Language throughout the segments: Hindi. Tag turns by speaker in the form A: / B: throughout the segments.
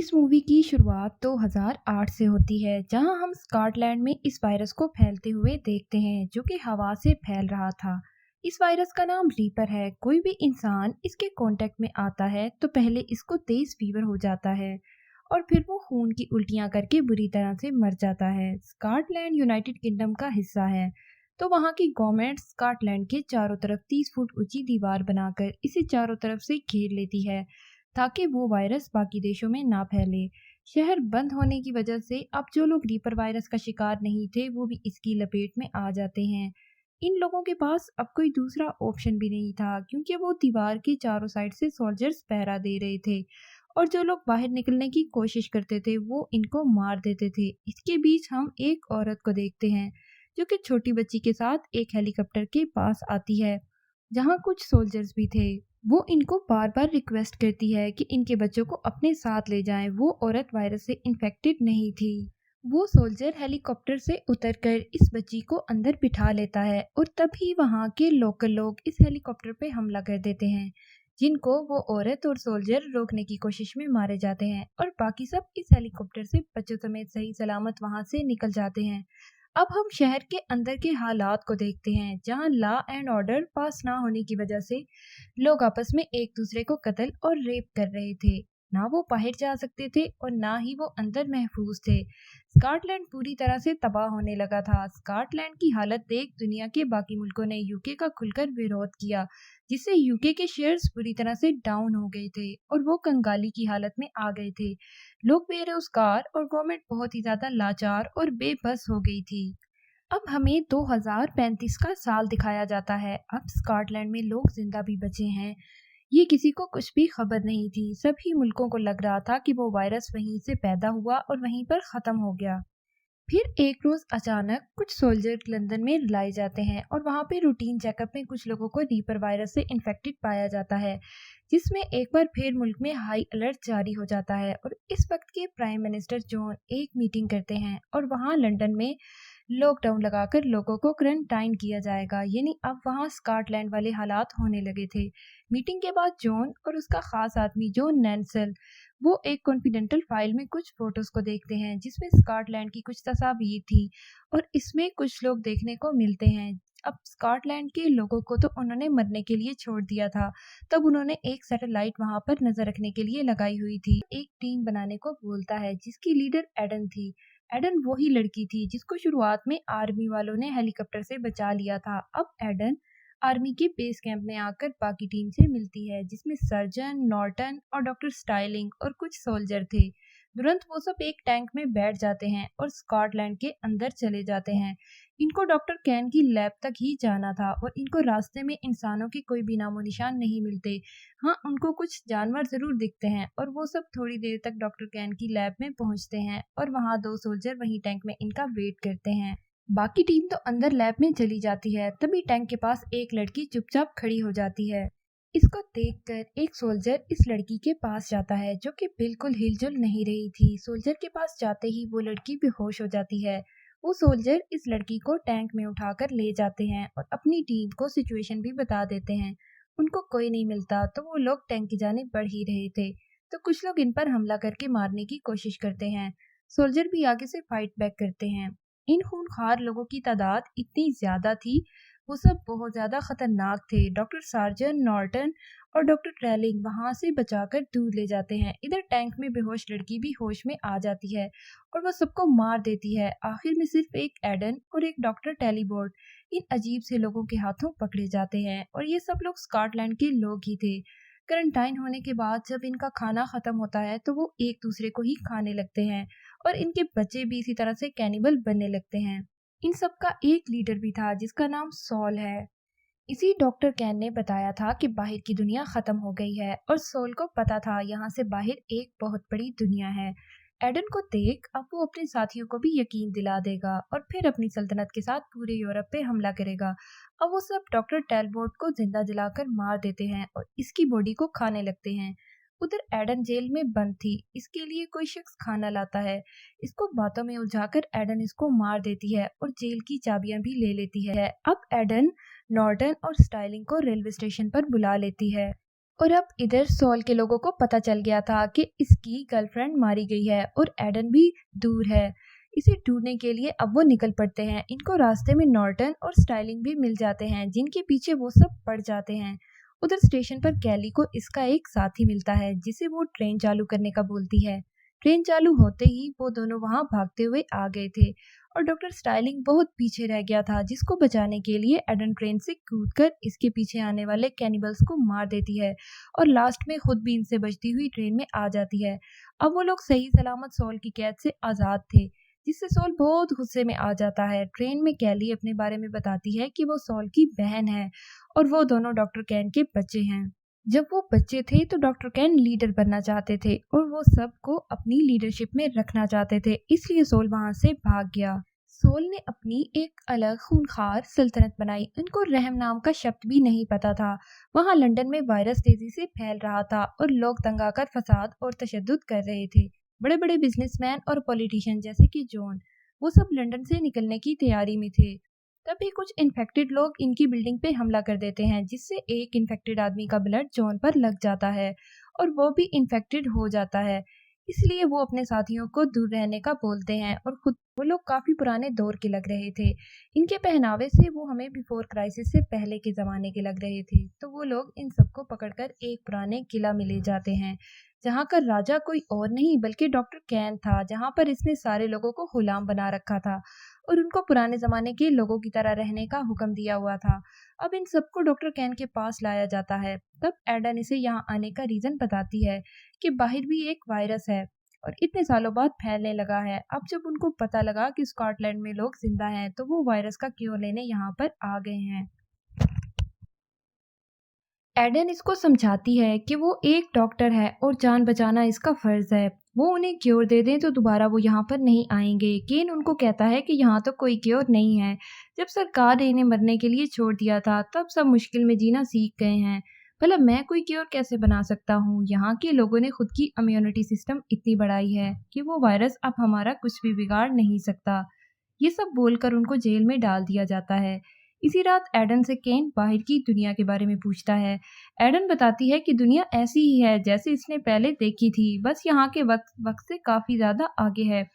A: इस मूवी की शुरुआत 2008 से होती है, जहां हम स्कॉटलैंड में इस वायरस को फैलते हुए देखते हैं, जो कि हवा से फैल रहा था। इस वायरस का नाम रीपर है। कोई भी इंसान इसके कांटेक्ट में आता है तो पहले इसको तेज फीवर हो जाता है और फिर वो खून की उल्टियां करके बुरी तरह से मर जाता है। स्कॉटलैंड यूनाइटेड किंगडम का हिस्सा है, तो वहाँ की गवर्नमेंट स्कॉटलैंड के चारों तरफ 30 फुट ऊंची दीवार बनाकर इसे चारों तरफ से घेर लेती है, ताकि वो वायरस बाकी देशों में ना फैले। शहर बंद होने की वजह से अब जो लोग रीपर वायरस का शिकार नहीं थे, वो भी इसकी लपेट में आ जाते हैं। इन लोगों के पास अब कोई दूसरा ऑप्शन भी नहीं था, क्योंकि वो दीवार के चारों साइड से सोल्जर्स पहरा दे रहे थे और जो लोग बाहर निकलने की कोशिश करते थे वो इनको मार देते थे। इसके बीच हम एक औरत को देखते हैं, जो कि छोटी बच्ची के साथ एक हेलीकॉप्टर के पास आती है, जहाँ कुछ सोल्जर्स भी थे। वो इनको बार बार रिक्वेस्ट करती है कि इनके बच्चों को अपने साथ ले जाएं। वो औरत वायरस से इन्फेक्टेड नहीं थी। वो सोल्जर हेलीकॉप्टर से उतरकर इस बच्ची को अंदर बिठा लेता है और तभी वहाँ के लोकल लोग इस हेलीकॉप्टर पे हमला कर देते हैं, जिनको वो औरत और सोल्जर रोकने की कोशिश में मारे जाते हैं और बाकी सब इस हेलीकॉप्टर से बच्चों समेत सही सलामत वहाँ से निकल जाते हैं। अब हम शहर के अंदर के हालात को देखते हैं, जहां लॉ एंड ऑर्डर पास ना होने की वजह से लोग आपस में एक दूसरे को कत्ल और रेप कर रहे थे। ना वो बाहर जा सकते थे और ना ही वो अंदर महफूज थे। स्कॉटलैंड पूरी तरह से तबाह होने लगा था। स्कॉटलैंड की हालत देख दुनिया के बाकी मुल्कों ने यूके का खुलकर विरोध किया, जिससे यूके के शेयर्स पूरी तरह से डाउन हो गए थे और वो कंगाली की हालत में आ गए थे। लोग बेरोजगार और गवर्नमेंट बहुत ही ज्यादा लाचार और बेबस हो गई थी। अब हमें 2035 का साल दिखाया जाता है। अब स्कॉटलैंड में लोग जिंदा भी बचे हैं, ये किसी को कुछ भी खबर नहीं थी। सभी मुल्कों को लग रहा था कि वो वायरस वहीं से पैदा हुआ और वहीं पर खत्म हो गया। फिर एक रोज अचानक कुछ सोल्जर लंदन में लाए जाते हैं और वहां पे रूटीन चेकअप में कुछ लोगों को रीपर वायरस से इन्फेक्टेड पाया जाता है, जिसमें एक बार फिर मुल्क में हाई अलर्ट जारी हो जाता है। और इस वक्त के प्राइम मिनिस्टर जॉन एक मीटिंग करते हैं और वहां लंदन में लॉकडाउन लगाकर लोगों को क्वारंटाइन किया जाएगा। यानी अब वहां स्कॉटलैंड वाले हालात होने लगे थे। मीटिंग के बाद जॉन और उसका खास आदमी जॉन नैंसल वो एक कॉन्फिडेंशियल फाइल में कुछ फोटोज को देखते हैं, जिसमें स्कॉटलैंड की कुछ तस्वीर थी और इसमें कुछ लोग देखने को मिलते हैं। अब स्कॉटलैंड के लोगों को तो उन्होंने मरने के लिए छोड़ दिया था, तब उन्होंने एक सैटेलाइट वहां पर नजर रखने के लिए लगाई हुई थी। एक टीम बनाने को बोलता है, जिसकी लीडर एडन थी। एडन वही लड़की थी जिसको शुरुआत में आर्मी वालों ने हेलीकॉप्टर से बचा लिया था। अब एडन आर्मी के बेस कैंप में आकर बाकी टीम से मिलती है, जिसमें सर्जन नॉर्टन और डॉक्टर स्टाइलिंग और कुछ सोल्जर थे। तुरंत वो सब एक टैंक में बैठ जाते हैं और स्कॉटलैंड के अंदर चले जाते हैं। इनको डॉक्टर कैन की लैब तक ही जाना था और इनको रास्ते में इंसानों के कोई भी नामो निशान नहीं मिलते। हाँ, उनको कुछ जानवर जरूर दिखते हैं और वो सब थोड़ी देर तक डॉक्टर कैन की लैब में पहुंचते हैं और वहाँ दो सोल्जर वहीं टैंक में इनका वेट करते हैं। बाकी टीम तो अंदर लैब में चली जाती है। तभी टैंक के पास एक लड़की चुपचाप खड़ी हो जाती है। इसको देखकर एक सोल्जर इस लड़की के पास जाता है, जो कि बिल्कुल हिलजुल नहीं रही थी। सोल्जर के पास जाते ही वो लड़की बेहोश हो जाती है। वो सोल्जर इस लड़की को टैंक में उठाकर ले जाते हैं और अपनी टीम को सिचुएशन भी बता देते हैं। उनको कोई नहीं मिलता तो वो लोग टैंक की जानिब बढ़ ही रहे थे, तो कुछ लोग इन पर हमला करके मारने की कोशिश करते हैं। सोल्जर भी आगे से फाइट बैक करते हैं। इन खूंखार लोगों की तादाद इतनी ज्यादा थी, वो सब बहुत ज्यादा खतरनाक थे। डॉक्टर सार्जन नॉर्टन और डॉक्टर ट्रेलिंग वहां से बचाकर दूर ले जाते हैं। इधर टैंक में बेहोश लड़की भी होश में आ जाती है और वह सबको मार देती है। आखिर में सिर्फ एक एडन और एक डॉक्टर टेलीबोर्ड इन अजीब से लोगों के हाथों पकड़े जाते हैं और ये सब लोग स्कॉटलैंड के लोग ही थे। क्वारंटाइन होने के बाद जब इनका खाना खत्म होता है तो वो एक दूसरे को ही खाने लगते हैं और इनके बच्चे भी इसी तरह से कैनिबल बनने लगते हैं। इन सब का एक लीडर भी था, जिसका नाम सॉल है। इसी डॉक्टर कैन ने बताया था कि बाहर की दुनिया खत्म हो गई है और सोल को पता था यहाँ से बाहर एक बहुत बड़ी दुनिया है। एडन को देख अब वो अपने साथियों को भी यकीन दिला देगा और फिर अपनी सल्तनत के साथ पूरे यूरोप पे हमला करेगा। अब वो सब डॉक्टर टेलबोर्ड को जिंदा जलाकर मार देते हैं और इसकी बॉडी को खाने लगते हैं। उधर एडन जेल में बंद थी। इसके लिए कोई शख्स खाना लाता है। इसको बातों में उलझाकर एडन इसको मार देती है और जेल की चाबियां भी ले लेती है। अब एडन नॉर्टन और स्टाइलिंग को रेलवे स्टेशन पर बुला लेती है। और अब इधर सॉल के लोगों को पता चल गया था कि इसकी गर्लफ्रेंड मारी गई है और एडन भी दूर है। इसे ढूंढने के लिए अब वो निकल पड़ते हैं। इनको रास्ते में नॉर्टन और स्टाइलिंग भी मिल जाते हैं, जिनके पीछे वो सब पड़ जाते हैं। उधर स्टेशन पर कैली को इसका एक साथी मिलता है, जिसे वो ट्रेन चालू करने का बोलती है। ट्रेन चालू होते ही वो दोनों वहां भागते हुए आ गए थे और डॉक्टर स्टाइलिंग बहुत पीछे रह गया था, जिसको बचाने के लिए एडन ट्रेन से कूदकर इसके पीछे आने वाले कैनिबल्स को मार देती है और लास्ट में खुद भी इनसे बचती हुई ट्रेन में आ जाती है। अब वो लोग सही सलामत सॉल की कैद से आज़ाद थे, जिससे सॉल बहुत गुस्से में आ जाता है। ट्रेन में कैली अपने बारे में बताती है कि वो सॉल की बहन है और वो दोनों डॉक्टर कैन के बच्चे हैं। जब वो बच्चे थे तो डॉक्टर कैन लीडर बनना चाहते थे और वो सबको अपनी लीडरशिप में रखना चाहते थे, इसलिए सोल वहां से भाग गया। सोल ने अपनी एक अलग खूंखार सल्तनत बनाई। उनको रहम नाम का शब्द भी नहीं पता था। वहां लंदन में वायरस तेजी से फैल रहा था और लोग तंग आकर फसाद और तशद्दुद कर रहे थे। बड़े बड़े बिजनेसमैन और पॉलिटिशियन जैसे कि जॉन, वो सब लंदन से निकलने की तैयारी में थे। तभी कुछ इन्फेक्टेड लोग इनकी बिल्डिंग पे हमला कर देते हैं, जिससे एक इन्फेक्टेड आदमी का ब्लड जॉन पर लग जाता है और वो भी इन्फेक्टेड हो जाता है। इसलिए वो अपने साथियों को दूर रहने का बोलते हैं और खुद वो लोग काफी पुराने दौर के लग रहे थे। इनके पहनावे से वो हमें बिफोर क्राइसिस से पहले के जमाने के लग रहे थे। तो वो लोग इन सबको पकड़कर एक पुराने किला में ले जाते हैं, जहाँ का राजा कोई और नहीं बल्कि डॉक्टर कैन था, जहाँ पर इसने सारे लोगों को गुलाम बना रखा था और उनको पुराने जमाने के लोगों की तरह रहने का हुक्म दिया हुआ था। अब इन सबको डॉक्टर कैन के पास लाया जाता है। तब एडन इसे यहाँ आने का रीजन बताती है कि बाहर भी एक वायरस है और इतने सालों बाद फैलने लगा है। अब जब उनको पता लगा कि स्कॉटलैंड में लोग जिंदा हैं, तो वो वायरस का क्योर लेने यहाँ पर आ गए हैं। एडन इसको समझाती है कि वो एक डॉक्टर है और जान बचाना इसका फर्ज है। वो उन्हें क्योर दे दें तो दोबारा वो यहाँ पर नहीं आएंगे। केन उनको कहता है कि यहाँ तो कोई क्योर नहीं है। जब सरकार ने इन्हें मरने के लिए छोड़ दिया था, तब सब मुश्किल में जीना सीख गए हैं। भला मैं कोई क्योर कैसे बना सकता हूँ? यहाँ के लोगों ने खुद की इम्यूनिटी सिस्टम इतनी बढ़ाई है कि वो वायरस अब हमारा कुछ भी बिगाड़ नहीं सकता। ये सब बोलकर उनको जेल में डाल दिया जाता है। इसी रात एडन से केन बाहर की दुनिया के बारे में पूछता है। एडन बताती है कि दुनिया ऐसी ही है जैसे इसने पहले देखी थी, बस यहाँ के वक्त वक्त से काफी ज्यादा आगे है।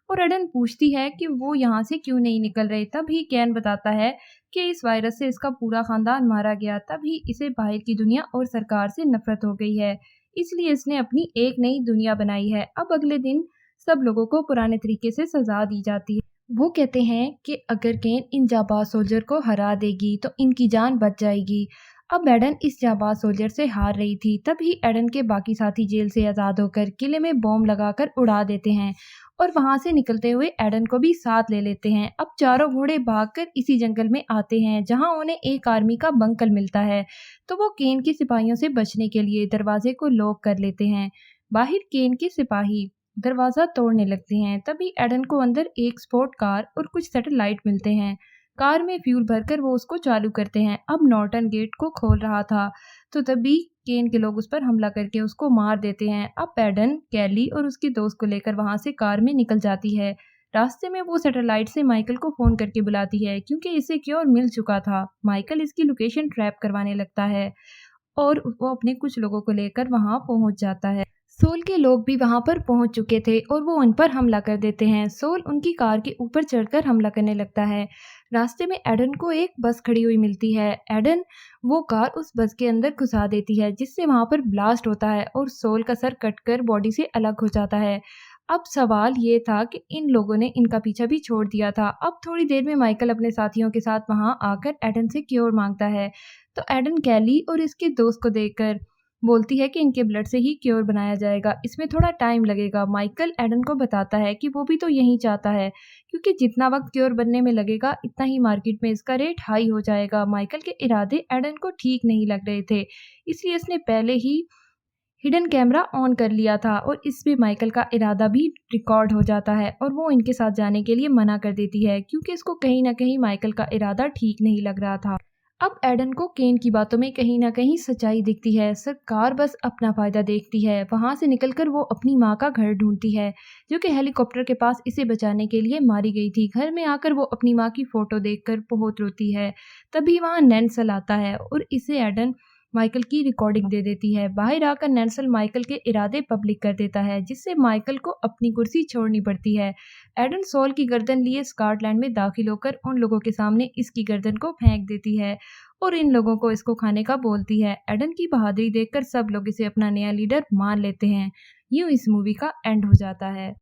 A: और एडन पूछती है कि वो यहाँ से क्यों नहीं निकल रहे। तभी केन बताता है कि इस वायरस से इसका पूरा खानदान मारा गया, तभी इसे बाहर की दुनिया और सरकार से नफरत हो गई है, इसलिए इसने अपनी एक नई दुनिया बनाई है। अब अगले दिन सब लोगों को पुराने तरीके से सजा दी जाती है। वो कहते हैं कि अगर केन इन जाबाज सोल्जर को हरा देगी तो इनकी जान बच जाएगी। अब एडन इस जाबाज सोल्जर से हार रही थी। तभी एडन के बाकी साथी जेल से आज़ाद होकर किले में बॉम्ब लगाकर उड़ा देते हैं और वहां से निकलते हुए एडन को भी साथ ले लेते हैं। अब चारों घोड़े भागकर इसी जंगल में आते हैं, जहां उन्हें एक आर्मी का बंकर मिलता है। तो वो केन के सिपाहियों से बचने के लिए दरवाजे को लॉक कर लेते हैं। बाहर केन के सिपाही दरवाजा तोड़ने लगते हैं। तभी एडन को अंदर एक स्पोर्ट कार और कुछ सैटेलाइट मिलते हैं। कार में फ्यूल भरकर वो उसको चालू करते हैं। अब नॉर्टन गेट को खोल रहा था, तो तभी केन के लोग उस पर हमला करके उसको मार देते हैं। अब एडन कैली और उसके दोस्त को लेकर वहां से कार में निकल जाती है। रास्ते में वो सैटेलाइट से माइकल को फोन करके बुलाती है, क्योंकि इसे क्योर मिल चुका था। माइकल इसकी लोकेशन ट्रैप करवाने लगता है और वो अपने कुछ लोगों को लेकर वहां पहुंच जाता है। सोल के लोग भी वहां पर पहुंच चुके थे और वो उन पर हमला कर देते हैं। सोल उनकी कार के ऊपर चढ़कर हमला करने लगता है। रास्ते में एडन को एक बस खड़ी हुई मिलती है। एडन वो कार उस बस के अंदर घुसा देती है, जिससे वहां पर ब्लास्ट होता है और सोल का सर कटकर बॉडी से अलग हो जाता है। अब सवाल ये था कि इन लोगों ने इनका पीछा भी छोड़ दिया था। अब थोड़ी देर में माइकल अपने साथियों के साथ वहां आकर एडन से क्योर मांगता है। तो एडन कैली और इसके दोस्त को देखकर बोलती है कि इनके ब्लड से ही क्योर बनाया जाएगा, इसमें थोड़ा टाइम लगेगा। माइकल एडन को बताता है कि वो भी तो यही चाहता है, क्योंकि जितना वक्त क्योर बनने में लगेगा इतना ही मार्केट में इसका रेट हाई हो जाएगा। माइकल के इरादे एडन को ठीक नहीं लग रहे थे, इसलिए इसने पहले ही हिडन कैमरा ऑन कर लिया था और इसमें माइकल का इरादा भी रिकॉर्ड हो जाता है और वो इनके साथ जाने के लिए मना कर देती है, क्योंकि इसको कहीं ना कहीं माइकल का इरादा ठीक नहीं लग रहा था। अब एडन को केन की बातों में कहीं ना कहीं सच्चाई दिखती है। सरकार बस अपना फायदा देखती है। वहां से निकलकर वो अपनी माँ का घर ढूंढती है, जो कि हेलीकॉप्टर के पास इसे बचाने के लिए मारी गई थी। घर में आकर वो अपनी माँ की फोटो देखकर बहुत रोती है। तभी वहां नैन्सल आता है और इसे एडन माइकल की रिकॉर्डिंग दे देती है। बाहर आकर नेल्सन माइकल के इरादे पब्लिक कर देता है, जिससे माइकल को अपनी कुर्सी छोड़नी पड़ती है। एडन सॉल की गर्दन लिए स्कॉटलैंड में दाखिल होकर उन लोगों के सामने इसकी गर्दन को फेंक देती है और इन लोगों को इसको खाने का बोलती है। एडन की बहादुरी देखकर सब लोग इसे अपना नया लीडर मान लेते हैं। यूं इस मूवी का एंड हो जाता है।